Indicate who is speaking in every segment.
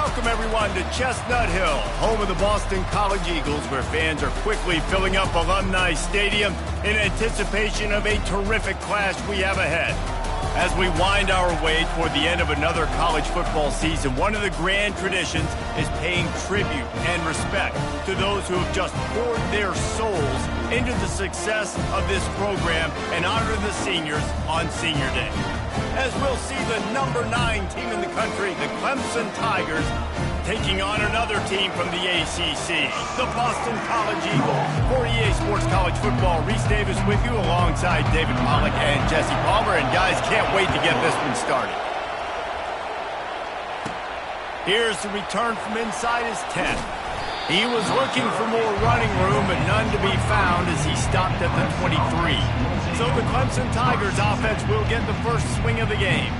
Speaker 1: Welcome, everyone, to Chestnut Hill, home of the Boston College Eagles, where fans are quickly filling up Alumni Stadium in anticipation of a terrific clash we have ahead. As we wind our way toward the end of another college football season, one of the grand traditions is paying tribute and respect to those who have just poured their souls into the success of this program and honor the seniors on Senior Day. As we'll see the number 9 team in the country, the Clemson Tigers, taking on another team from the ACC, the Boston College Eagles. For EA Sports College Football, Reese Davis with you alongside David Pollack and Jesse Palmer. And guys, can't wait to get this one started. Here's the return from inside his 10. He was looking for more running room, but none to be found as he stopped at the 23. So the Clemson Tigers offense will get the first swing of the game.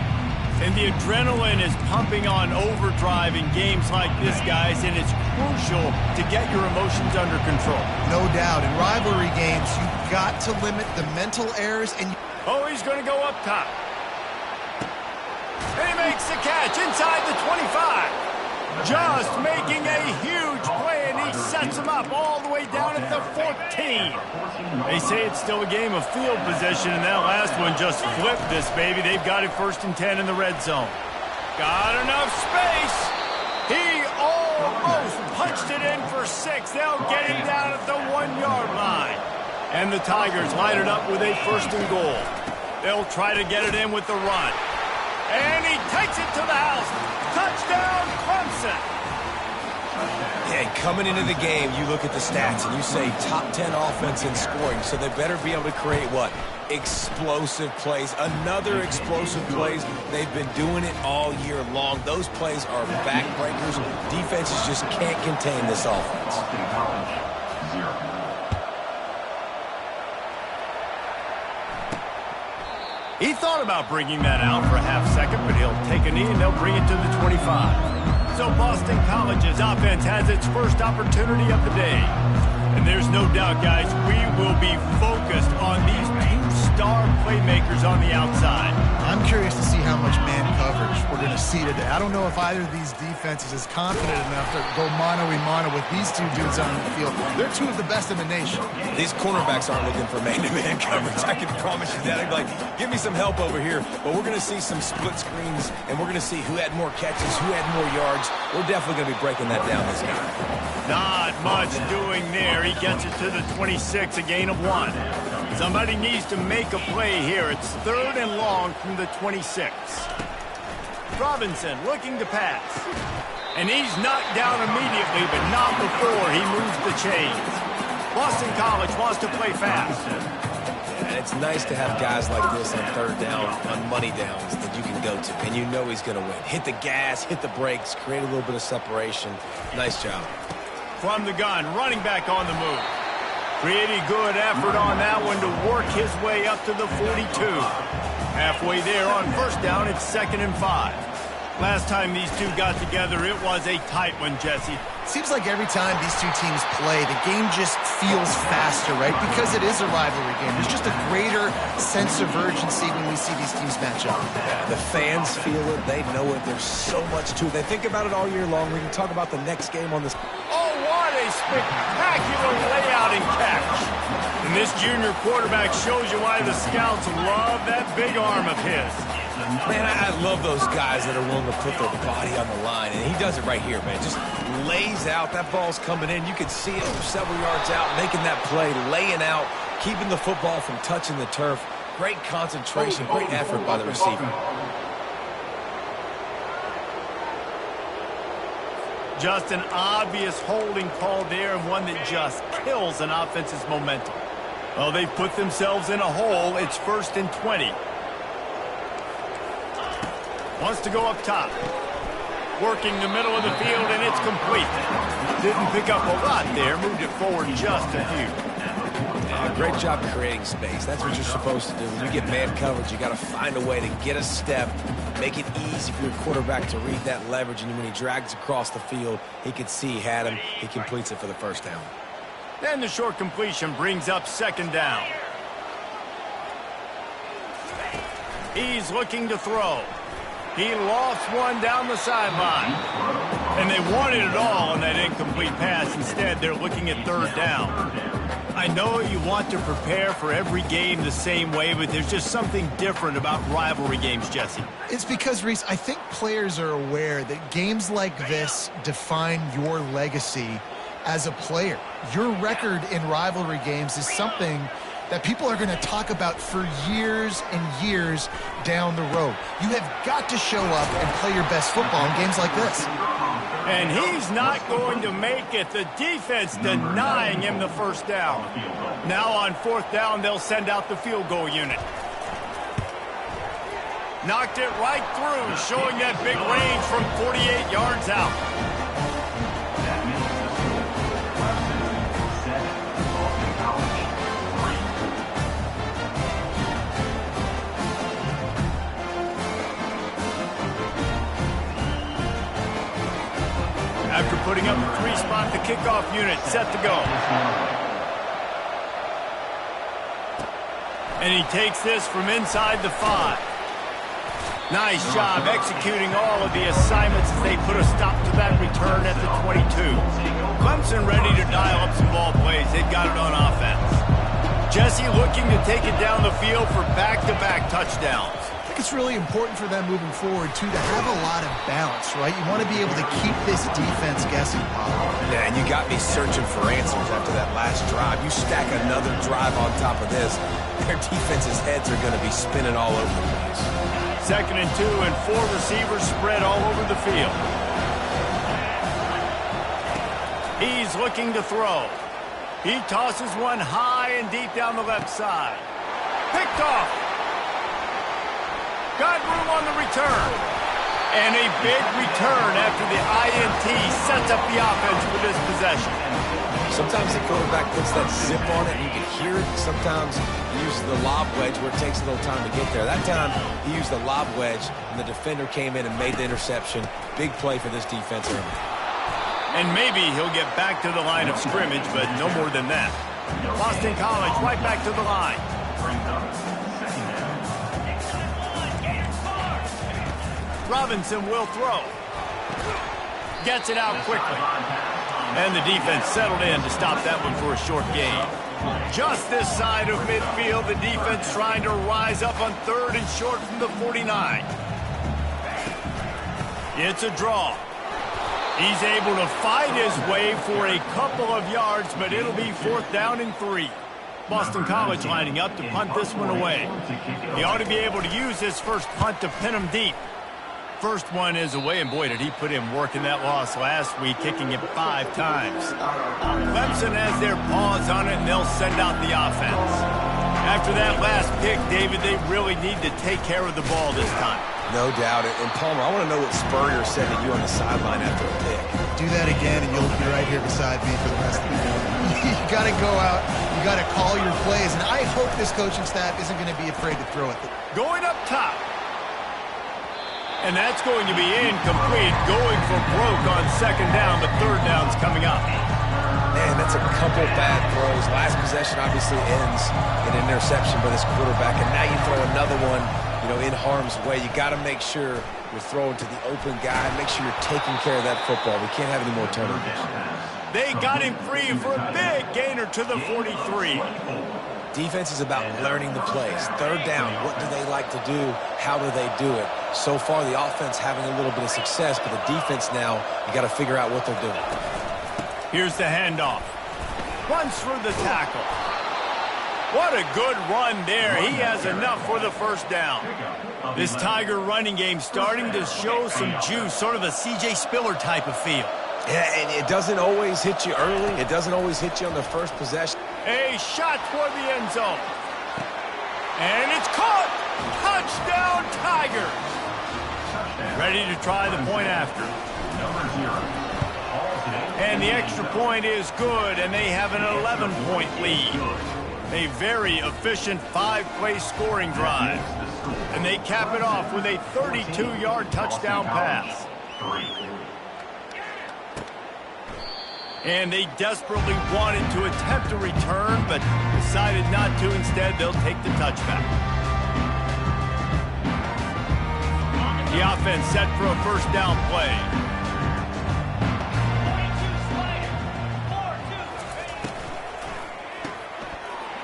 Speaker 1: And the adrenaline is pumping on overdrive in games like this, guys, and it's crucial to get your emotions under control.
Speaker 2: No doubt. In rivalry games, you've got to limit the mental errors.
Speaker 1: Oh, he's going to go up top. And he makes the catch inside the 25. Just making a huge play, and he sets him up all the way down at the 14. They say it's still a game of field position, and that last one just flipped this baby. They've got it 1st and 10 in the red zone. Got enough space. He almost punched it in for 6. They'll get him down at the 1-yard line. And the Tigers line it up with a 1st and goal. They'll try to get it in with the run. And he takes it to the house. Touchdown, Clemson.
Speaker 3: Yeah, coming into the game, you look at the stats and you say top 10 offense in scoring, so they better be able to create what? Explosive plays. Another explosive plays. They've been doing it all year long. Those plays are backbreakers. Defenses just can't contain this offense.
Speaker 1: He thought about bringing that out for a half second, but he'll take a knee and they'll bring it to the 25. So Boston College's offense has its first opportunity of the day. And there's no doubt, guys, we will be focused on these 2 star playmakers on the outside.
Speaker 2: I'm curious to see how much man coverage we're going to see today. I don't know if either of these defenses is confident enough to go mano-a-mano with these 2 dudes on the field. They're 2 of the best in the nation.
Speaker 3: These cornerbacks aren't looking for man-to-man coverage. I can promise you that. They'd be like, give me some help over here. But we're going to see some split screens, and we're going to see who had more catches, who had more yards. We're definitely going to be breaking that down this game.
Speaker 1: Not much doing there. He gets it to the 26, a gain of 1. Somebody needs to make a play here. It's 3rd and long from the 26. Robinson looking to pass. And he's knocked down immediately, but not before he moves the chains. Boston College wants to play fast.
Speaker 3: And it's nice to have guys like this on 3rd down, on money downs that you can go to, and you know he's going to win. Hit the gas, hit the brakes, create a little bit of separation. Nice job.
Speaker 1: From the gun, running back on the move. Pretty good effort on that one to work his way up to the 42. Halfway there on 1st down, it's 2nd and 5. Last time these 2 got together, it was a tight one, Jesse.
Speaker 2: Seems like every time these 2 teams play, the game just feels faster, right? Because it is a rivalry game. There's just a greater sense of urgency when we see these teams match up.
Speaker 3: Yeah, the fans feel it. They know it. There's so much to it. They think about it all year long. We can talk about the next game on this.
Speaker 1: Oh, what a spectacular layout and catch. And this junior quarterback shows you why the scouts love that big arm of his.
Speaker 3: Man, I love those guys that are willing to put their body on the line, and he does it right here, man. Just lays out. That ball's coming in. You can see it from several yards out, making that play, laying out, keeping the football from touching the turf. Great concentration, great effort by the receiver.
Speaker 1: Just an obvious holding call there, and one that just kills an offense's momentum. Well, they've put themselves in a hole. It's 1st and 20. Wants to go up top. Working the middle of the field, and it's complete. Didn't pick up a lot there. Moved it forward just a few.
Speaker 3: Yeah, great job creating space. That's what you're supposed to do. When you get man coverage, you got to find a way to get a step, make it easy for your quarterback to read that leverage, and when he drags across the field, he can see he had him. He completes it for the 1st down.
Speaker 1: Then the short completion brings up 2nd down. He's looking to throw. He lost one down the sideline. And they wanted it all on that incomplete pass. Instead, they're looking at third down. I know you want to prepare for every game the same way, but there's just something different about rivalry games, Jesse.
Speaker 2: It's because, Reese, I think players are aware that games like this define your legacy as a player. Your record in rivalry games is something that people are going to talk about for years and years down the road. You have got to show up and play your best football in games like this.
Speaker 1: And he's not going to make it. The defense denying him the first down. Now on fourth down, they'll send out the field goal unit. Knocked it right through, showing that big range from 48 yards out. After putting up a three-spot, the kickoff unit set to go. And he takes this from inside the 5. Nice job executing all of the assignments as they put a stop to that return at the 22. Clemson ready to dial up some ball plays. They've got it on offense. Jesse looking to take it down the field for back-to-back touchdowns.
Speaker 2: I think it's really important for them moving forward, too, to have a lot of balance, right? You want to be able to keep this defense guessing, Bob.
Speaker 3: Yeah, and you got me searching for answers after that last drive. You stack another drive on top of this, their defense's heads are going to be spinning all over the place.
Speaker 1: 2nd and 2, and 4 receivers spread all over the field. He's looking to throw. He tosses one high and deep down the left side. Picked off. Got room on the return. And a big return after the INT sets up the offense for this possession.
Speaker 3: Sometimes the quarterback puts that zip on it and you can hear it. Sometimes he uses the lob wedge where it takes a little time to get there. That time he used the lob wedge and the defender came in and made the interception. Big play for this defense.
Speaker 1: And maybe he'll get back to the line of scrimmage, but no more than that. Boston College right back to the line. Robinson will throw. Gets it out quickly. And the defense settled in to stop that one for a short gain. Just this side of midfield, the defense trying to rise up on 3rd and short from the 49. It's a draw. He's able to fight his way for a couple of yards, but it'll be 4th down and 3. Boston College lining up to punt this one away. He ought to be able to use his first punt to pin him deep. First one is away, and boy, did he put in work in that loss last week, kicking it 5 times. Clemson has their paws on it, and they'll send out the offense. After that last pick, David, they really need to take care of the ball this time.
Speaker 3: No doubt. And Palmer, I want to know what Spurrier said to you on the sideline after a pick.
Speaker 2: Do that again, and you'll be right here beside me for the rest of the game. You got to go out. You got to call your plays, and I hope this coaching staff isn't going to be afraid to throw it.
Speaker 1: Going up top. And that's going to be incomplete, going for broke on 2nd down, but 3rd down's coming up.
Speaker 3: Man, that's a couple bad throws. Last possession obviously ends in an interception by this quarterback, and now you throw another one, in harm's way. You got to make sure you're throwing to the open guy. Make sure you're taking care of that football. We can't have any more turnovers.
Speaker 1: They got him free for a big gainer to the 43.
Speaker 3: Defense is about learning the plays. 3rd down, what do they like to do? How do they do it? So far, the offense having a little bit of success, but the defense now, you got to figure out what they're doing.
Speaker 1: Here's the handoff. Runs through the tackle. What a good run there. He has enough for the 1st down. This Tiger running game starting to show some juice, sort of a C.J. Spiller type of feel.
Speaker 3: Yeah, and it doesn't always hit you early. It doesn't always hit you on the first possession.
Speaker 1: A shot toward the end zone. And it's caught. Touchdown, Tigers. Ready to try the point after. And the extra point is good, and they have an 11-point lead. A very efficient 5-play scoring drive. And they cap it off with a 32-yard touchdown pass. And they desperately wanted to attempt a return, but decided not to. Instead, they'll take the touchback. The offense set for a 1st down play.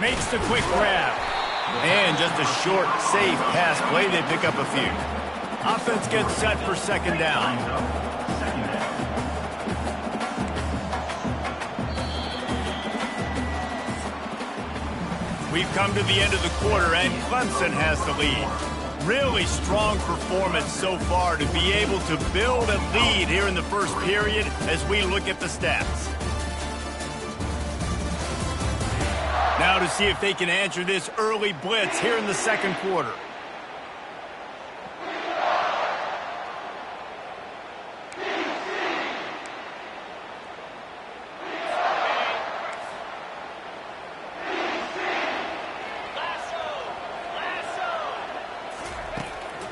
Speaker 1: Makes the quick grab. And just a short, safe pass play. They pick up a few. Offense gets set for second down. We've come to the end of the quarter, and Clemson has the lead. Really strong performance so far to be able to build a lead here in the first period as we look at the stats. Now to see if they can answer this early blitz here in the second quarter.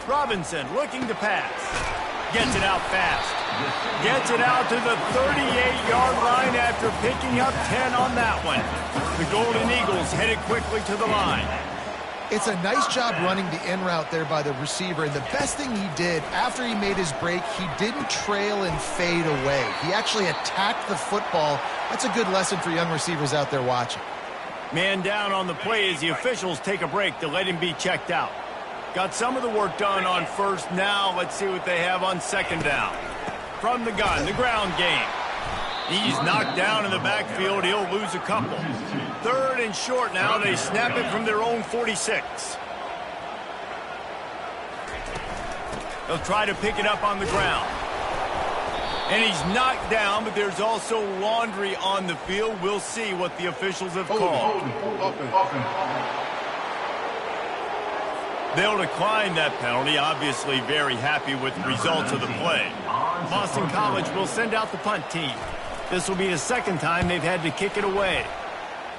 Speaker 1: Robinson looking to pass. Gets it out fast. Gets it out to the 38-yard line after picking up 10 on that one. The Golden Eagles headed quickly to the line.
Speaker 2: It's a nice job running the in route there by the receiver, and the best thing he did after he made his break, he didn't trail and fade away. He actually attacked the football. That's a good lesson for young receivers out there watching.
Speaker 1: Man down on the play as the officials take a break to let him be checked out. Got some of the work done on first. Now let's see what they have on second down. From the gun, the ground game. He's knocked down in the backfield. He'll lose a couple. Third and short now. They snap it from their own 46. They'll try to pick it up on the ground. And he's knocked down, but there's also laundry on the field. We'll see what the officials have called. They'll decline that penalty, obviously very happy with the results of the play. Boston College will send out the punt team. This will be the second time they've had to kick it away.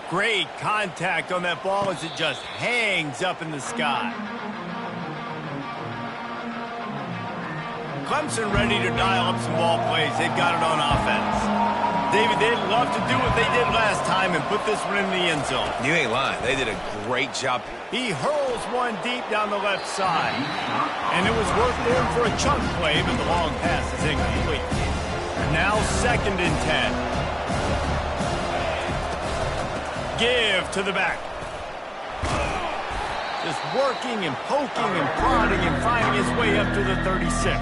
Speaker 1: Great contact on that ball as it just hangs up in the sky. Clemson ready to dial up some ball plays. They've got it on offense. David, they'd love to do what they did last time and put this one in the end zone.
Speaker 3: You ain't lying. They did a great job.
Speaker 1: He hurls one deep down the left side. And it was worth going for a chunk play, but the long pass is incomplete. Now second and 10. Give to the back. Just working and poking and prodding and finding his way up to the 36.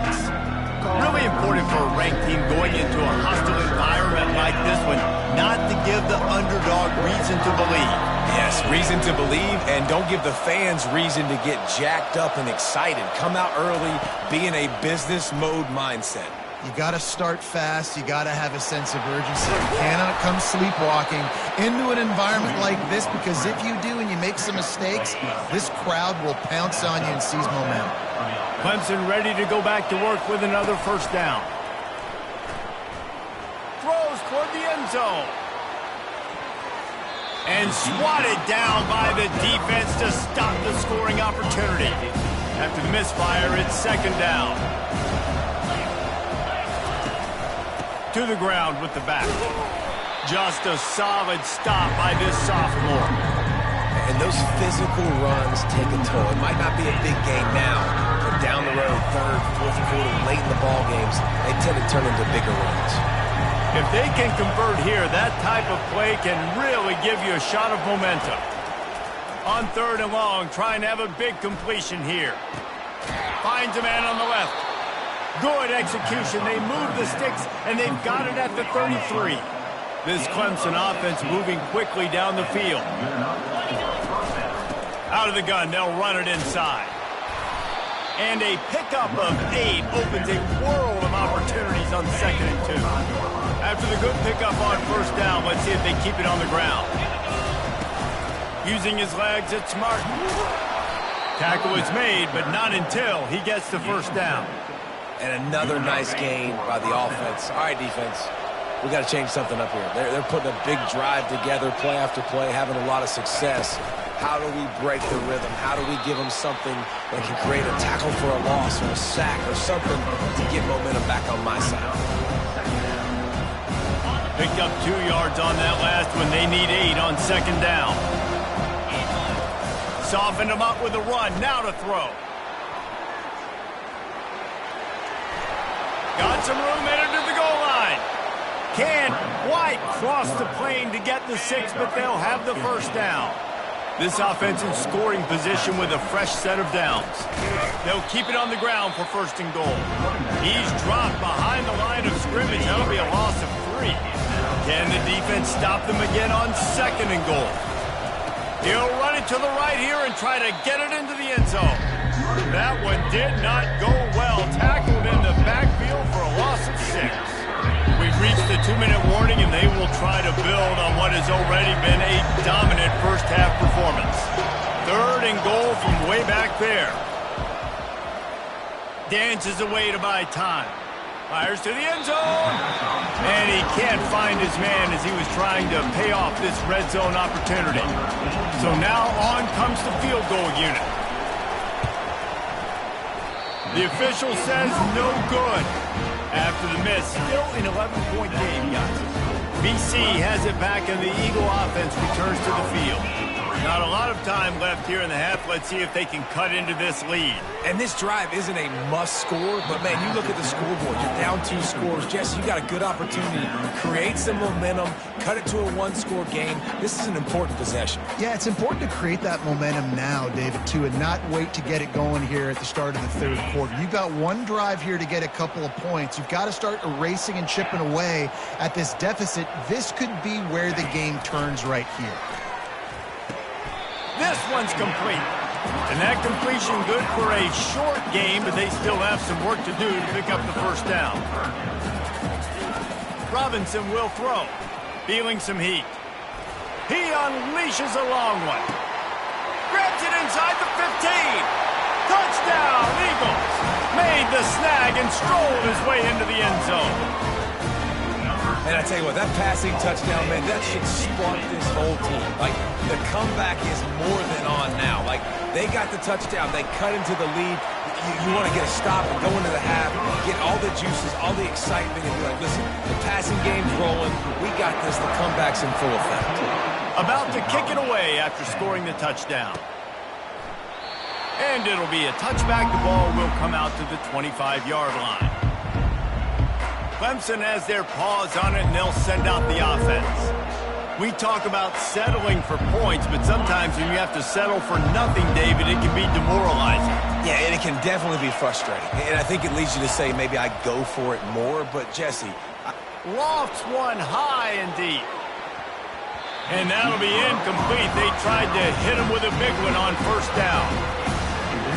Speaker 1: Really important for a ranked team going into a hostile environment like this one, not to give the underdog reason to believe.
Speaker 3: Yes, reason to believe, and don't give the fans reason to get jacked up and excited. Come out early, be in a business mode mindset.
Speaker 2: You got to start fast. You got to have a sense of urgency. You cannot come sleepwalking into an environment like this, because if you do and you make some mistakes, this crowd will pounce on you and seize momentum.
Speaker 1: Clemson ready to go back to work with another first down. Throws toward the end zone. And swatted down by the defense to stop the scoring opportunity. After the misfire, it's second down. To the ground with the back. Just a solid stop by this sophomore.
Speaker 3: And those physical runs take a toll. It might not be a big game now, but down the road, third, fourth quarter, late in the ball games, they tend to turn into bigger runs.
Speaker 1: If they can convert here, that type of play can really give you a shot of momentum. On third and long, trying to have a big completion here. Finds a man on the left. Good execution. They move the sticks, and they've got it at the 33. This Clemson offense moving quickly down the field. Out of the gun, they'll run it inside. And a pickup of 8 opens a world of opportunities on second and 2. After the good pickup on first down, let's see if they keep it on the ground. Using his legs, it's smart. Tackle is made, but not until he gets the first down.
Speaker 3: And another nice gain by the offense. All right, defense, we got to change something up here. They're putting a big drive together, play after play, having a lot of success. How do we break the rhythm? How do we give them something that can create a tackle for a loss or a sack or something to get momentum back on my side?
Speaker 1: Picked up 2 yards on that last one. They need 8 on second down. Softened them up with a run. Now to throw. Got some room headed to the goal line. Can't quite cross the plane to get the 6, but they'll have the first down. This offense in scoring position with a fresh set of downs. They'll keep it on the ground for first and goal. He's dropped behind the line of scrimmage. That'll be a loss of 3. Can the defense stop them again on second and goal? He'll run it to the right here and try to get it into the end zone. That one did not go well. Tackled in the backfield for a loss of 6. We've reached the 2-minute warning, and they will try to build on what has already been a dominant first-half performance. Third and goal from way back there. Dances away to buy time. Fires to the end zone. And he can't find his man as he was trying to pay off this red zone opportunity. So now on comes the field goal unit. The official says no good. After the miss, still an 11-point game, guys. BC has it back, and the Eagle offense returns to the field. Not a lot of time left here in the half. Let's see if they can cut into this lead.
Speaker 3: And this drive isn't a must score, but, man, you look at the scoreboard. You're down 2 scores. Jesse, you got a good opportunity to create some momentum, cut it to a 1-score game. This is an important possession.
Speaker 2: Yeah, it's important to create that momentum now, David, too, and not wait to get it going here at the start of the third quarter. You've got one drive here to get a couple of points. You've got to start erasing and chipping away at this deficit. This could be where the game turns right here.
Speaker 1: This one's complete. And that completion good for a short game, but they still have some work to do to pick up the first down. Robinson will throw. Feeling some heat. He unleashes a long one. Grabs it inside the 15. Touchdown, Eagles. Made the snag and strolled his way into the end zone.
Speaker 3: And I tell you what, that passing touchdown, man, that should spark this whole team. Like, the comeback is more than on now. Like, they got the touchdown. They cut into the lead. You want to get a stop and go into the half, get all the juices, all the excitement, and be like, listen, the passing game's rolling. We got this. The comeback's in full effect.
Speaker 1: About to kick it away after scoring the touchdown. And it'll be a touchback. The ball will come out to the 25-yard line. Clemson has their paws on it, and they'll send out the offense. We talk about settling for points, but sometimes when you have to settle for nothing, David, it can be demoralizing.
Speaker 3: Yeah, and it can definitely be frustrating. And I think it leads you to say maybe I go for it more, but Jesse...
Speaker 1: Lofts one high and deep. And that'll be incomplete. They tried to hit him with a big one on first down.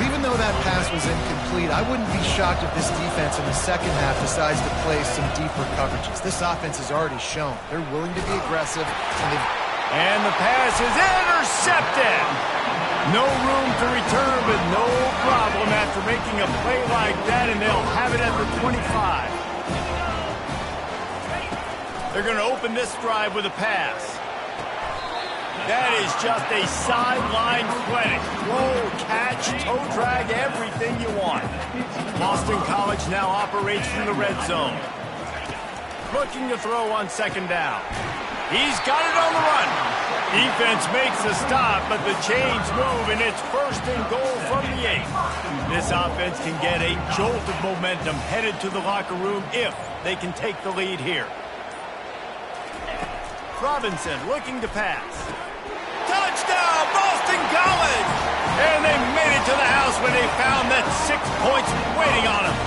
Speaker 2: Even though that pass was incomplete, I wouldn't be shocked if this defense in the second half decides to play some deeper coverages. This offense has already shown they're willing to be aggressive.
Speaker 1: And the pass is intercepted. No room to return, but no problem after making a play like that, and they'll have it at the 25. They're going to open this drive with a pass. That is just a sideline clinic. Throw, catch, toe drag, everything you want. Boston College now operates from the red zone. Looking to throw on second down. He's got it on the run. Defense makes a stop, but the chains move, and it's first and goal from the 8. This offense can get a jolt of momentum headed to the locker room if they can take the lead here. Robinson looking to pass. Touchdown, Boston College! And they made it to the house when they found that 6 points waiting on them.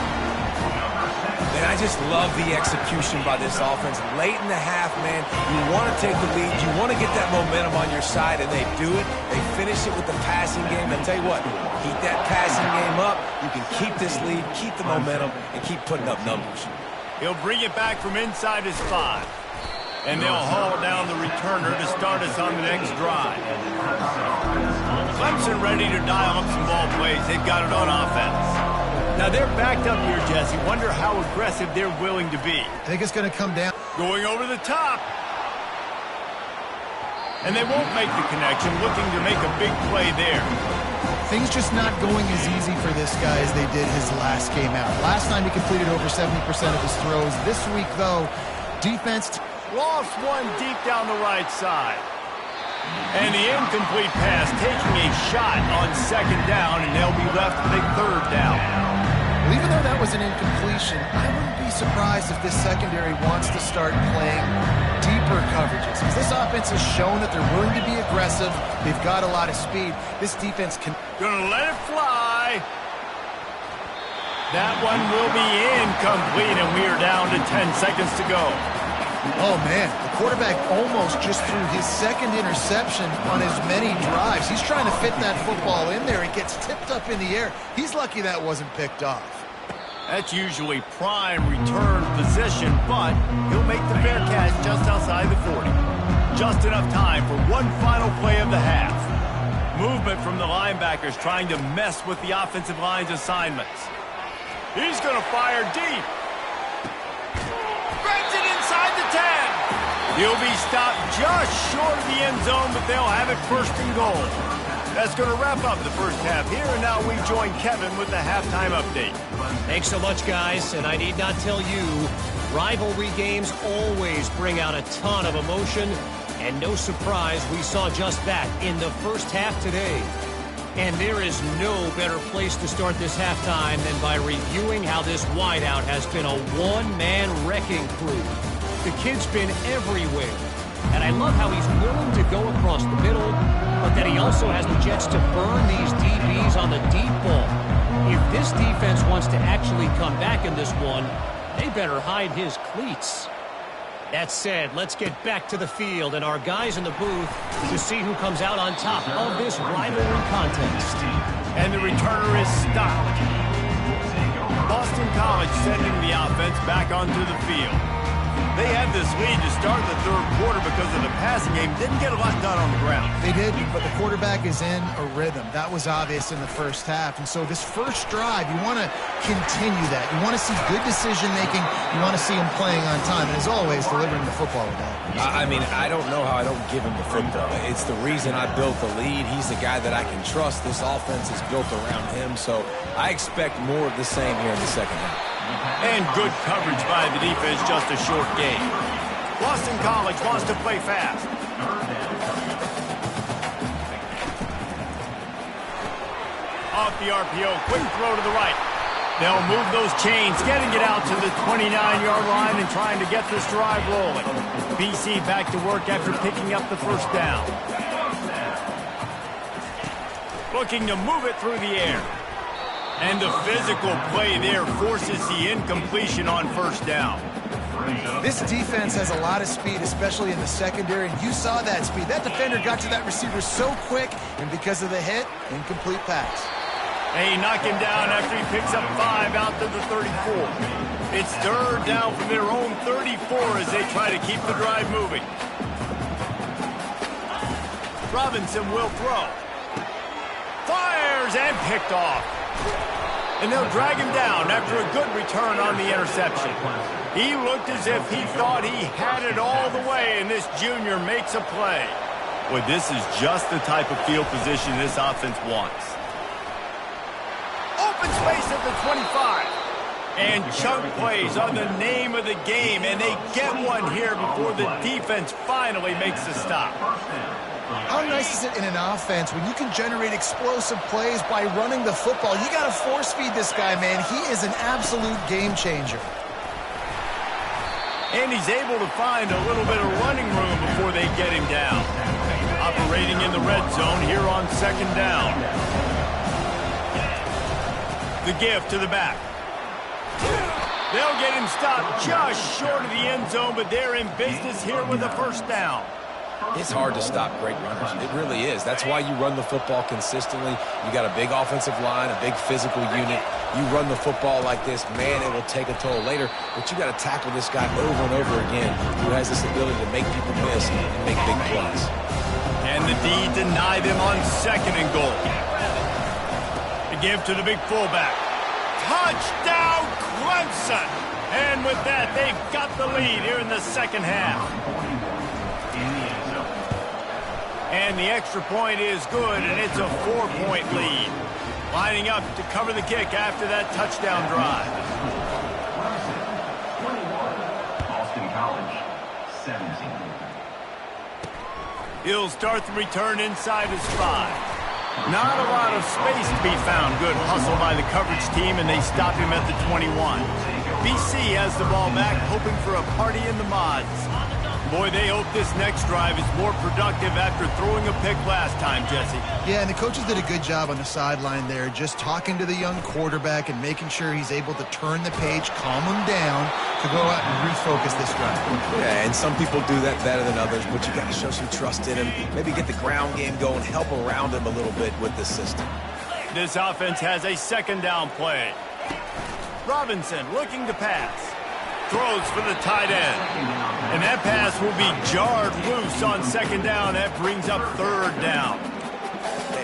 Speaker 3: And I just love the execution by this offense. Late in the half, man, you want to take the lead. You want to get that momentum on your side, and they do it. They finish it with the passing game. And tell you what, keep that passing game up. You can keep this lead, keep the momentum, and keep putting up numbers.
Speaker 1: He'll bring it back from inside his 5. And they'll haul down the returner to start us on the next drive. Clemson ready to dial up some ball plays. They've got it on offense. Now they're backed up here, Jesse. Wonder how aggressive they're willing to be.
Speaker 2: I think it's going to come down.
Speaker 1: Going over the top. And they won't make the connection, looking to make a big play there.
Speaker 2: Things just not going as easy for this guy as they did his last game out. Last time he completed over 70% of his throws. This week, though, defense...
Speaker 1: Lost one deep down the right side. And the incomplete pass taking a shot on second down, and they'll be left with a third down.
Speaker 2: Well, even though that was an incompletion, I wouldn't be surprised if this secondary wants to start playing deeper coverages. Because this offense has shown that they're willing to be aggressive. They've got a lot of speed. This defense can...
Speaker 1: Gonna let it fly. That one will be incomplete, and we are down to 10 seconds to go.
Speaker 2: Oh, man, the quarterback almost just threw his second interception on as many drives. He's trying to fit that football in there. It gets tipped up in the air. He's lucky that wasn't picked off.
Speaker 1: That's usually prime return position, but he'll make the fair catch just outside the 40. Just enough time for one final play of the half. Movement from the linebackers trying to mess with the offensive line's assignments. He's going to fire deep. Threads it inside the 10. He'll be stopped just short of the end zone, but they'll have it first and goal. That's going to wrap up the first half here, and now we join Kevin with the halftime update.
Speaker 4: Thanks so much, guys, and I need not tell you, rivalry games always bring out a ton of emotion, and no surprise we saw just that in the first half today. And there is no better place to start this halftime than by reviewing how this wideout has been a one-man wrecking crew. The kid's been everywhere, and I love how he's willing to go across the middle, but that he also has the jets to burn these DBs on the deep ball. If this defense wants to actually come back in this one, they better hide his cleats. That said, let's get back to the field and our guys in the booth to see who comes out on top of this rivalry contest.
Speaker 1: And the returner is stopped. Boston College sending the offense back onto the field. They had this lead to start the third quarter because of the passing game. Didn't get a lot done on the ground.
Speaker 2: They did, but the quarterback is in a rhythm. That was obvious in the first half. And so this first drive, you want to continue that. You want to see good decision-making. You want to see him playing on time. And as always, delivering the football with that.
Speaker 3: I mean, I don't know how I don't give him the football. It's the reason I built the lead. He's the guy that I can trust. This offense is built around him. So I expect more of the same here in the second half.
Speaker 1: And good coverage by the defense, just a short game. Boston College wants to play fast. Off the RPO, quick throw to the right. They'll move those chains, getting it out to the 29-yard line and trying to get this drive rolling. BC back to work after picking up the first down. Looking to move it through the air. And the physical play there forces the incompletion on first down.
Speaker 2: This defense has a lot of speed, especially in the secondary, and you saw that speed. That defender got to that receiver so quick, and because of the hit, incomplete pass.
Speaker 1: They knock him down after he picks up 5 out to the 34. It's third down from their own 34 as they try to keep the drive moving. Robinson will throw. Fires and picked off. And they'll drag him down after a good return on the interception. He looked as if he thought he had it all the way, and this junior makes a play. Well, this is just the type of field position this offense wants. Open space at the 25. And chunk plays are the name of the game, and they get one here before the defense finally makes the stop.
Speaker 2: How nice is it in an offense when you can generate explosive plays by running the football? You got to force feed this guy, man. He is an absolute game changer.
Speaker 1: And he's able to find a little bit of running room before they get him down. Operating in the red zone here on second down. The give to the back. They'll get him stopped just short of the end zone, but they're in business here with a first down.
Speaker 3: It's hard to stop great runners. It really is. That's why you run the football consistently. You got a big offensive line, a big physical unit. You run the football like this, man, it will take a toll later. But you got to tackle this guy over and over again who has this ability to make people miss and make big plays.
Speaker 1: And the D deny them on second and goal. The give to the big fullback. Touchdown, Clemson! And with that, they've got the lead here in the second half. And the extra point is good, and it's a 4-point lead. Lining up to cover the kick after that touchdown drive.
Speaker 5: Boston College, 17.
Speaker 1: He'll start the return inside his 5. Not a lot of space to be found. Good hustle by the coverage team, and they stop him at the 21. BC has the ball back, hoping for a party in the mods. Boy, they hope this next drive is more productive after throwing a pick last time, Jesse.
Speaker 2: Yeah, and the coaches did a good job on the sideline there, just talking to the young quarterback and making sure he's able to turn the page, calm him down, to go out and refocus this drive.
Speaker 3: Yeah, and some people do that better than others, but you got to show some trust in him. Maybe get the ground game going, help around him a little bit with the system.
Speaker 1: This offense has a second down play. Robinson looking to pass. Throws for the tight end. And that pass will be jarred loose on second down. That brings up third down.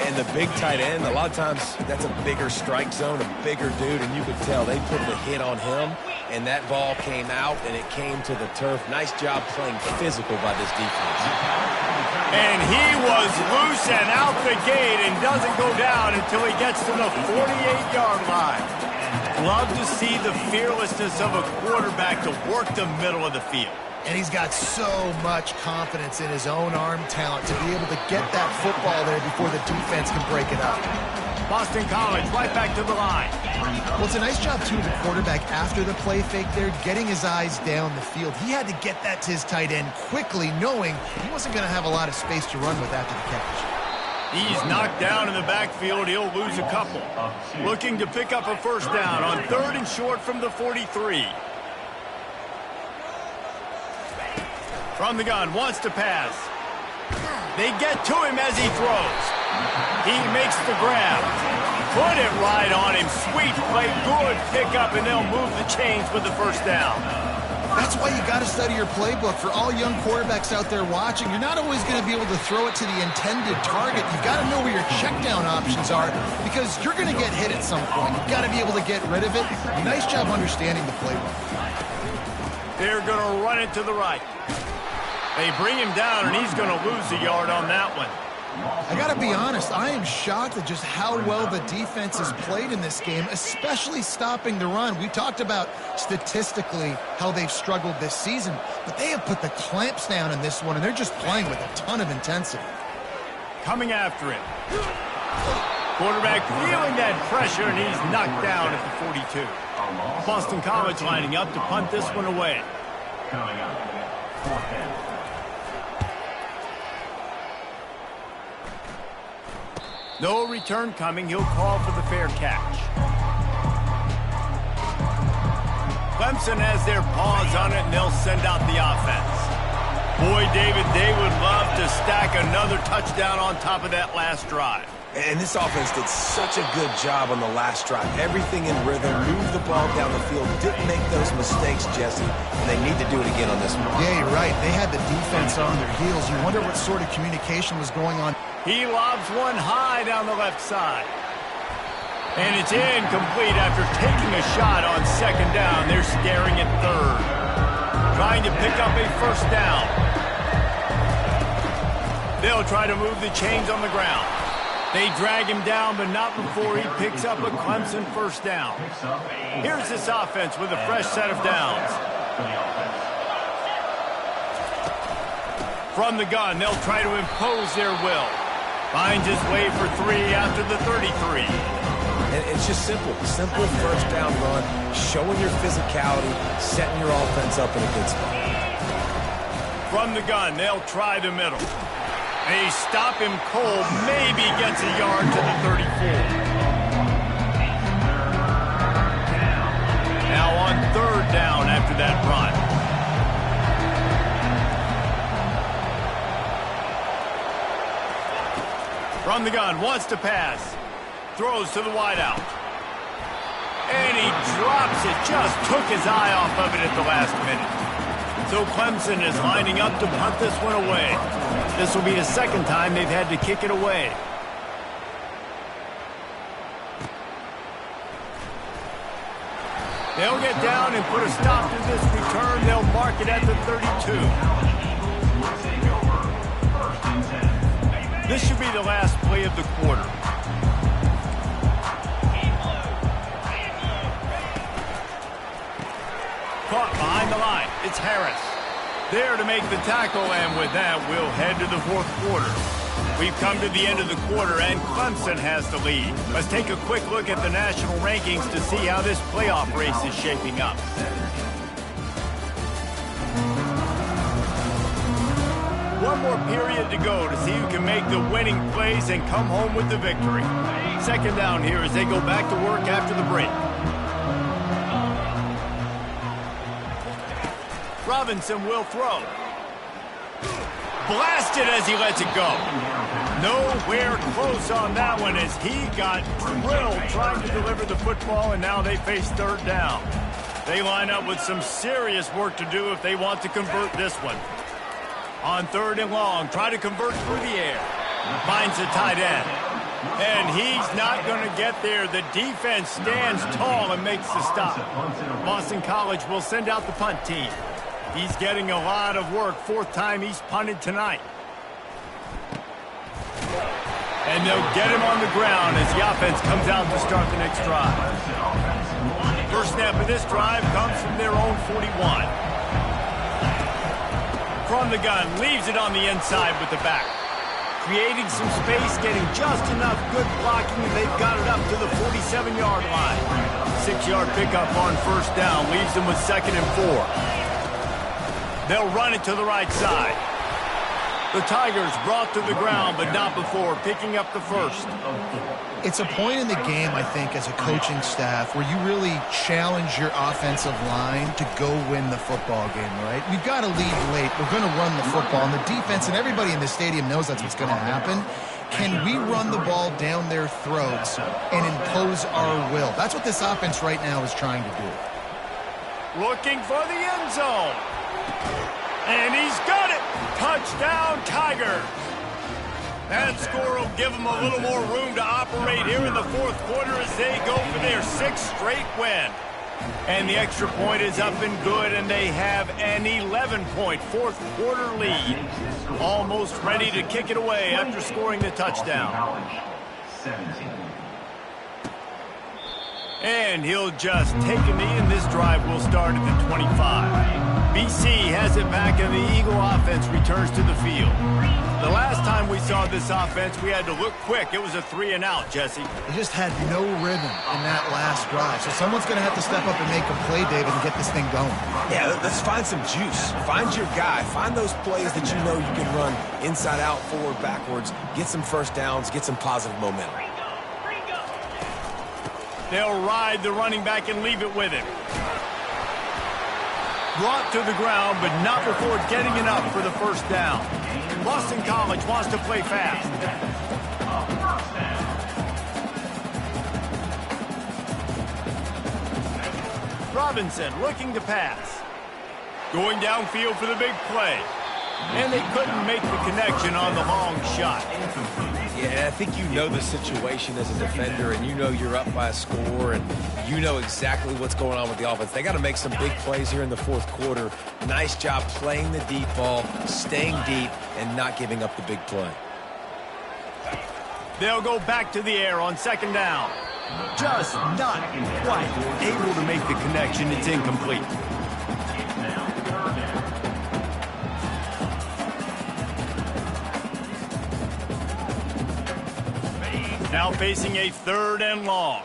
Speaker 3: And the big tight end, a lot of times that's a bigger strike zone, a bigger dude, and you could tell they put the hit on him, and that ball came out, and it came to the turf. Nice job playing physical by this defense.
Speaker 1: And he was loose and out the gate and doesn't go down until he gets to the 48-yard line. Love to see the fearlessness of a quarterback to work the middle of the field.
Speaker 2: And he's got so much confidence in his own arm talent to be able to get that football there before the defense can break it up.
Speaker 1: Boston College right back to the line.
Speaker 2: Well, it's a nice job, too, of the quarterback after the play fake there, getting his eyes down the field. He had to get that to his tight end quickly, knowing he wasn't going to have a lot of space to run with after the catch.
Speaker 1: He's knocked down in the backfield. He'll lose a couple. Looking to pick up a first down on 3rd and short from the 43. From the gun, wants to pass. They get to him as he throws. He makes the grab. Put it right on him. Sweet play, good pickup, and they'll move the chains with the first down.
Speaker 2: That's why you got to study your playbook. For all young quarterbacks out there watching, you're not always going to be able to throw it to the intended target. You've got to know where your check down options are because you're going to get hit at some point. You've got to be able to get rid of it. Nice job understanding the playbook.
Speaker 1: They're going to run it to the right. They bring him down, and he's going to lose a yard on that one.
Speaker 2: I got to be honest, I am shocked at just how well the defense has played in this game, especially stopping the run. We talked about statistically how they've struggled this season, but they have put the clamps down in this one, and they're just playing with a ton of intensity.
Speaker 1: Coming after him. Quarterback feeling that pressure, and he's knocked down at the 42. Boston College lining up to punt this one away.
Speaker 5: Coming up, 4th down.
Speaker 1: No return coming. He'll call for the fair catch. Clemson has their paws on it, and they'll send out the offense. Boy, David, they would love to stack another touchdown on top of that last drive.
Speaker 3: And this offense did such a good job on the last drive. Everything in rhythm, moved the ball down the field, didn't make those mistakes, Jesse, and they need to do it again on this one.
Speaker 2: Yeah, you're right. They had the defense on their heels. You wonder what sort of communication was going on.
Speaker 1: He lobs one high down the left side. And it's incomplete after taking a shot on second down. They're staring at third. Trying to pick up a first down. They'll try to move the chains on the ground. They drag him down, but not before he picks up a Clemson first down. Here's this offense with a fresh set of downs. From the gun, they'll try to impose their will. Finds his way for 3 after the 33.
Speaker 3: And it's just simple. Simple first down run, showing your physicality, setting your offense up in a good spot.
Speaker 1: From the gun, they'll try the middle. They stop him cold, maybe gets a yard to the 34. Now on 3rd down after that run. From the gun, wants to pass. Throws to the wideout. And he drops it, just took his eye off of it at the last minute. So Clemson is lining up to punt this one away. This will be the second time they've had to kick it away. They'll get down and put a stop to this return. They'll mark it at the 32. This should be the last play of the quarter. Caught behind the line. It's Harris. There to make the tackle, and with that, we'll head to the 4th quarter. We've come to the end of the quarter, and Clemson has the lead. Let's take a quick look at the national rankings to see how this playoff race is shaping up. One more period to go to see who can make the winning plays and come home with the victory. Second down here as they go back to work after the break. Robinson will throw. Blasted as he lets it go. Nowhere close on that one as he got drilled trying to deliver the football, and now they face third down. They line up with some serious work to do if they want to convert this one. On third and long, try to convert through the air. Finds the tight end. And he's not going to get there. The defense stands tall and makes the stop. Boston College will send out the punt team. He's getting a lot of work. Fourth time he's punted tonight. And they'll get him on the ground as the offense comes out to start the next drive. First snap of this drive comes from their own 41. From the gun, leaves it on the inside with the back. Creating some space, getting just enough good blocking, and they've got it up to the 47-yard line. 6-yard pickup on first down, leaves them with 2nd and 4. They'll run it to the right side. The Tigers brought to the ground, but not before picking up the first.
Speaker 2: It's a point in the game, I think, as a coaching staff where you really challenge your offensive line to go win the football game, right? We've got to lead late. We're going to run the football, and the defense and everybody in the stadium knows that's what's going to happen. Can we run the ball down their throats and impose our will? That's what this offense right now is trying to do.
Speaker 1: Looking for the end zone. And he's got it. Touchdown, Tigers. That score will give them a little more room to operate here in the fourth quarter as they go for their 6th straight win. And the extra point is up and good, and they have an 11-point fourth quarter lead. Almost ready to kick it away after scoring the touchdown. And he'll just take a knee, and this drive will start at the 25. BC has it back, and the Eagle offense returns to the field. The last time we saw this offense, we had to look quick. It was a 3-and-out, Jesse.
Speaker 2: They just had no rhythm in that last drive. So someone's going to have to step up and make a play, David, and get this thing going.
Speaker 3: Yeah, let's find some juice. Find your guy. Find those plays that you know you can run inside out, forward, backwards. Get some first downs. Get some positive momentum.
Speaker 1: They'll ride the running back and leave it with him. Brought to the ground, but not before getting enough for the first down. Boston College wants to play fast. Robinson looking to pass. Going downfield for the big play. And they couldn't make the connection on the long shot.
Speaker 3: Yeah, I think you know the situation as a defender, and you know you're up by a score, and you know exactly what's going on with the offense. They got to make some big plays here in the fourth quarter. Nice job playing the deep ball, staying deep, and not giving up the big play.
Speaker 1: They'll go back to the air on 2nd down. Just not quite able to make the connection. It's incomplete. Now facing a 3rd and long.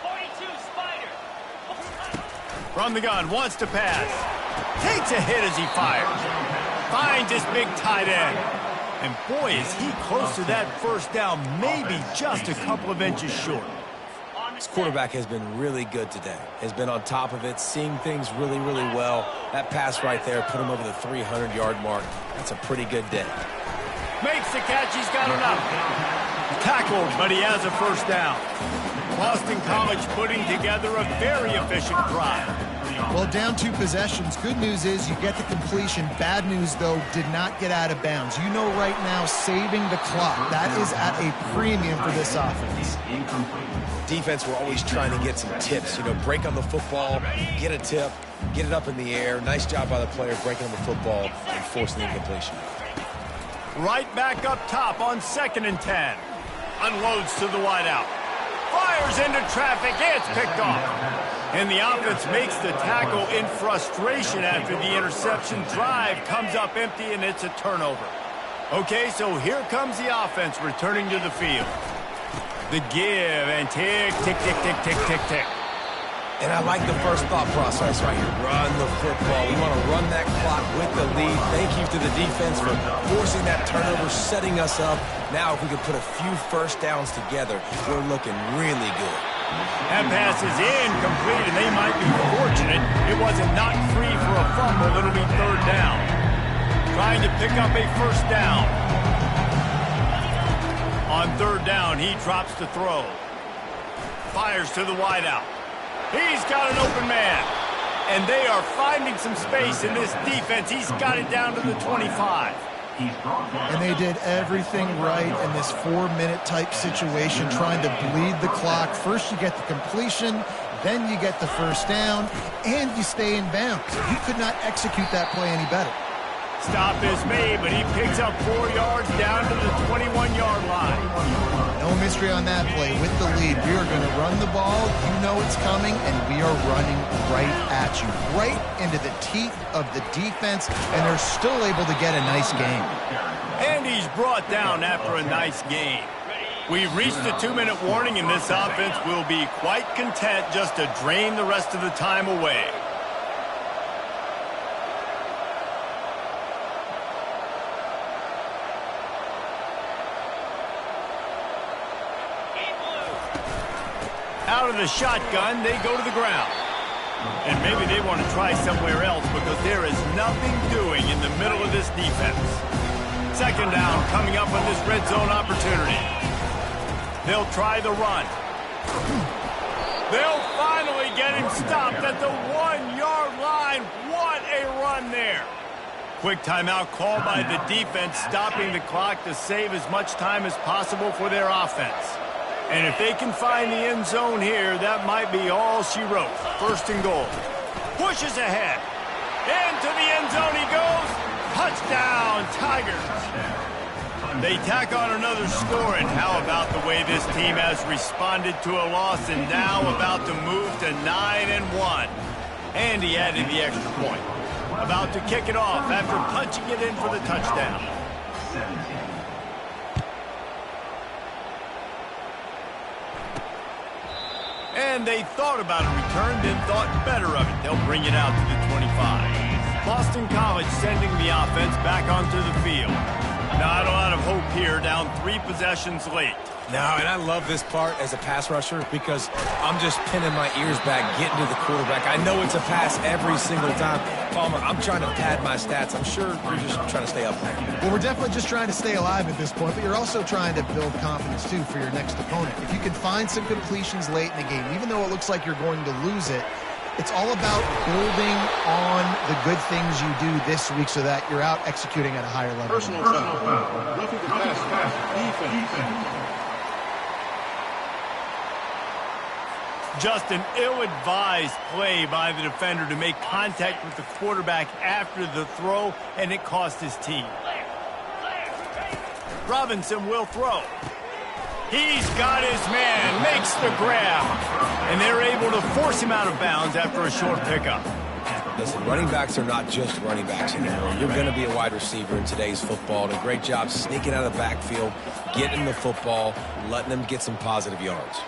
Speaker 6: 42 Spider.
Speaker 1: From the gun, wants to pass. Takes a hit as he fires. Finds his big tight end. And boy, is he close to that first down, maybe just a couple of inches short.
Speaker 3: This quarterback has been really good today. Has been on top of it, seeing things really, really well. That pass right there put him over the 300-yard mark. That's a pretty good day.
Speaker 1: Makes the catch, he's got enough. Tackled, but he has a first down. Boston College putting together a very efficient drive.
Speaker 2: Well, down 2 possessions. Good news is you get the completion. Bad news, though, did not get out of bounds. You know right now, saving the clock. That is at a premium for this offense.
Speaker 3: Defense, we're always trying to get some tips. You know, break on the football, get a tip, get it up in the air. Nice job by the player breaking on the football and forcing the incompletion.
Speaker 1: Right back up top on 2nd and 10. Unloads to the wideout. Fires into traffic. It's picked off. And the offense makes the tackle in frustration after the interception. Drive comes up empty, and it's a turnover. Okay, so here comes the offense returning to the field. The give and tick, tick, tick, tick, tick, tick, tick.
Speaker 3: And I like the first thought process right here. Run the football. We want to run that clock with the lead. Thank you to the defense for forcing that turnover, setting us up. Now if we could put a few first downs together, we're looking really good.
Speaker 1: That pass is incomplete, and they might be fortunate it wasn't knocked free for a fumble. It'll be third down. Trying to pick up a first down. On third down, he drops to throw. Fires to the wideout. He's got an open man. And they are finding some space in this defense. He's got it down to the 25.
Speaker 2: And they did everything right in this 4-minute type situation, trying to bleed the clock. First you get the completion, then you get the first down, and you stay in bounds. You could not execute that play any better.
Speaker 1: Stop is made, but he picks up 4 yards down to the 21-yard line.
Speaker 2: No mystery on that play. With the lead, we are going to run the ball. You know it's coming, and we are running right at you, right into the teeth of the defense, and they're still able to get a nice game.
Speaker 1: And he's brought down after a nice game. We've reached the 2-minute warning, and this offense will be quite content just to drain the rest of the time away. Out of the shotgun, they go to the ground. And maybe they want to try somewhere else because there is nothing doing in the middle of this defense. Second down coming up on this red zone opportunity. They'll try the run. They'll finally get him stopped at the 1-yard line. What a run there. Quick timeout called by the defense, stopping the clock to save as much time as possible for their offense. And if they can find the end zone here, that might be all she wrote. First and goal. Pushes ahead. Into the end zone he goes. Touchdown, Tigers. They tack on another score, and how about the way this team has responded to a loss and now about to move to 9-1. And he added the extra point. About to kick it off after punching it in for the touchdown. And they thought about a return, then thought better of it. They'll bring it out to the 25. Boston College sending the offense back onto the field. Not a lot of hope here, down 3 possessions late.
Speaker 3: No, and I love this part as a pass rusher because I'm just pinning my ears back, getting to the quarterback. I know it's a pass every single time. Palmer, I'm trying to pad my stats. I'm sure you're just trying to stay up there.
Speaker 2: Well, we're definitely just trying to stay alive at this point, but you're also trying to build confidence, too, for your next opponent. If you can find some completions late in the game, even though it looks like you're going to lose it, it's all about building on the good things you do this week so that you're out executing at a higher level.
Speaker 6: Personal foul. Roughing the pass. Defense.
Speaker 1: Just an ill-advised play by the defender to make contact with the quarterback after the throw, and it cost his team. Robinson will throw. He's got his man, makes the grab, and they're able to force him out of bounds after a short pickup.
Speaker 3: Listen, running backs are not just running backs anymore. You're going to be a wide receiver in today's football. And a great job sneaking out of the backfield, getting the football, letting them get some positive yards.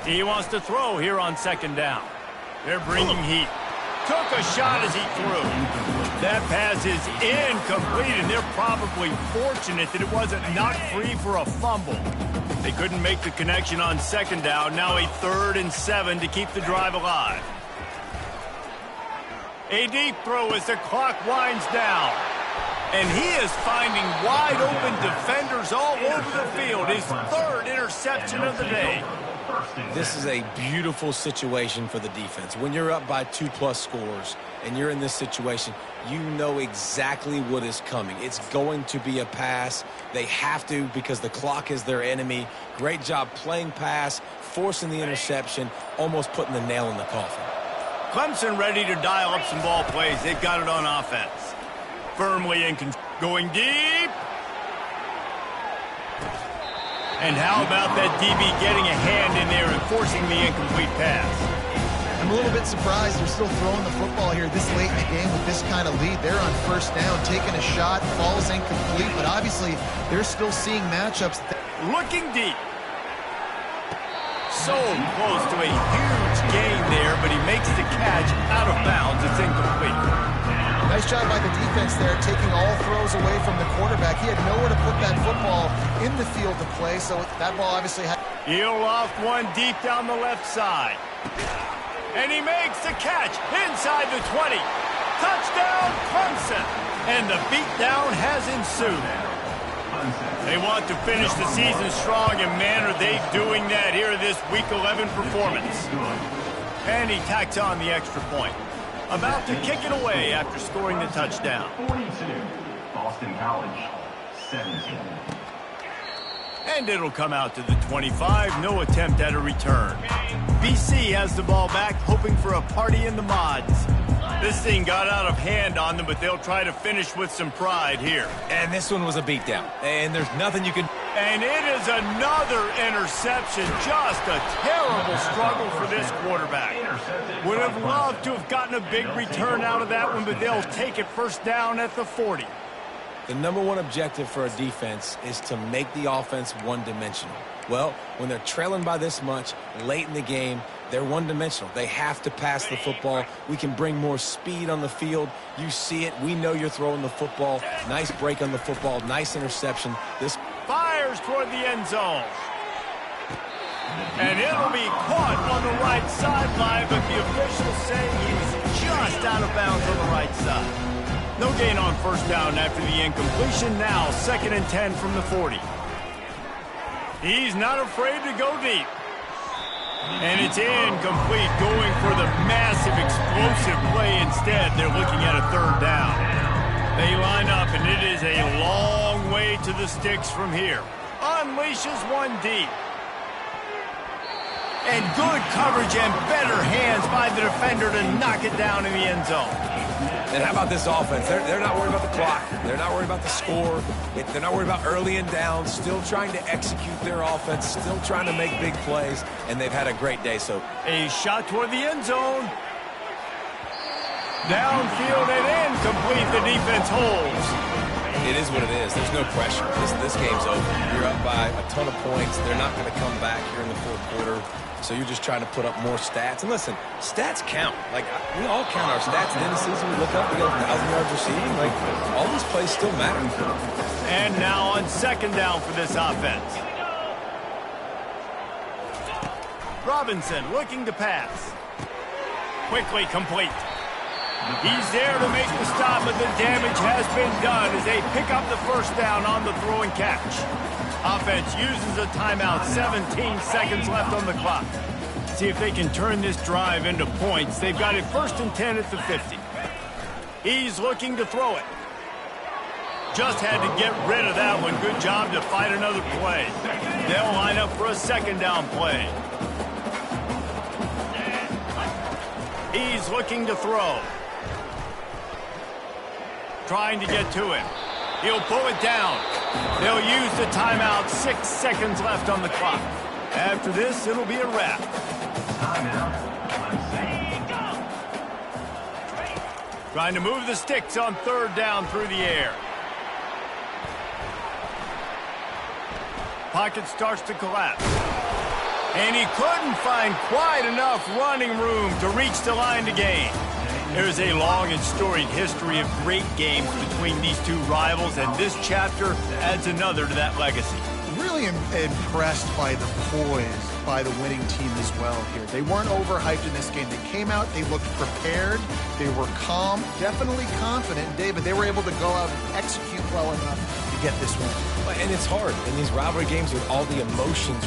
Speaker 1: He wants to throw here on second down. They're bringing heat. Took a shot as he threw. That pass is incomplete, and they're probably fortunate that it wasn't knocked free for a fumble. They couldn't make the connection on second down. Now a 3rd and 7 to keep the drive alive. A deep throw as the clock winds down. And he is finding wide-open defenders all over the field. His 3rd interception of the day.
Speaker 3: This is a beautiful situation for the defense. When you're up by 2+ scores and you're in this situation, you know exactly what is coming. It's going to be a pass. They have to because the clock is their enemy. Great job playing pass, forcing the interception, almost putting the nail in the coffin.
Speaker 1: Clemson ready to dial up some ball plays. They've got it on offense. Firmly in control. Going deep. And how about that DB getting a hand in there and forcing the incomplete pass?
Speaker 2: I'm a little bit surprised they're still throwing the football here this late in the game with this kind of lead. They're on first down, taking a shot, falls incomplete, but obviously they're still seeing matchups.
Speaker 1: Looking deep. so close to a huge gain there, but he makes the catch out of bounds. It's incomplete.
Speaker 2: Nice job by the defense there, taking all throws away from the quarterback. He had nowhere to put that football in the field to play, so that ball obviously had...
Speaker 1: He'll loft one deep down the left side. And he makes the catch inside the 20. Touchdown, Clemson. And the beatdown has ensued. They want to finish the season strong, and man, are they doing that here this Week 11 performance. And he tacks on the extra point. About to kick it away after scoring the touchdown.
Speaker 5: 42, Boston College, 17.
Speaker 1: And it'll come out to the 25. No attempt at a return. BC has the ball back, hoping for a party in the mods. This thing got out of hand on them, but they'll try to finish with some pride here.
Speaker 3: And this one was a beatdown. And there's nothing you can...
Speaker 1: And it is another interception. Just a terrible struggle for this quarterback. Would have loved to have gotten a big return out of that one, but they'll take it first down at the 40.
Speaker 3: The number one objective for a defense is to make the offense one-dimensional. Well, when they're trailing by this much late in the game, they're one-dimensional. They have to pass the football. We can bring more speed on the field. You see it. We know you're throwing the football. Nice break on the football. Nice interception. This
Speaker 1: fires toward the end zone. And it'll be caught on the right sideline, but the officials say he's just out of bounds on the right side. No gain on first down after the incompletion. Now 2nd and 10 from the 40. He's not afraid to go deep. And it's incomplete, going for the massive explosive play instead. They're looking at a 3rd down. They line up, and it is a long way to the sticks from here. Unleashes one deep. And good coverage and better hands by the defender to knock it down in the end zone.
Speaker 3: And how about this offense? They're not worried about the clock. They're not worried about the score. They're not worried about early and down. Still trying to execute their offense. Still trying to make big plays. And they've had a great day. So
Speaker 1: a shot toward the end zone. Downfield and incomplete. The defense holds.
Speaker 3: It is what it is. There's no pressure. This game's over. You're up by a ton of points. They're not going to come back here in the 4th quarter. So you're just trying to put up more stats. And listen, stats count. Like, we all count our stats. At the end of the season, we look up, we got 1,000 yards receiving. Like, all these plays still matter.
Speaker 1: And now on 2nd down for this offense. Robinson looking to pass. Quickly complete. He's there to make the stop, but the damage has been done as they pick up the first down on the throw and catch. Offense uses a timeout, 17 seconds left on the clock. See if they can turn this drive into points. They've got it 1st and 10 at the 50. He's looking to throw it. Just had to get rid of that one. Good job to fight another play. They'll line up for a 2nd down play. He's looking to throw. Trying to get to him. He'll pull it down. They'll use the timeout. 6 seconds left on the clock. After this, it'll be a wrap. Trying to move the sticks on 3rd down through the air. Pocket starts to collapse. And he couldn't find quite enough running room to reach the line to gain. There's a long and storied history of great games between these two rivals, and this chapter adds another to that legacy.
Speaker 2: Really impressed by the poise by the winning team as well here. They weren't overhyped in this game. They came out, they looked prepared, they were calm, definitely confident, David. They were able to go out and execute well enough to get this win.
Speaker 3: And it's hard in these rivalry games with all the emotions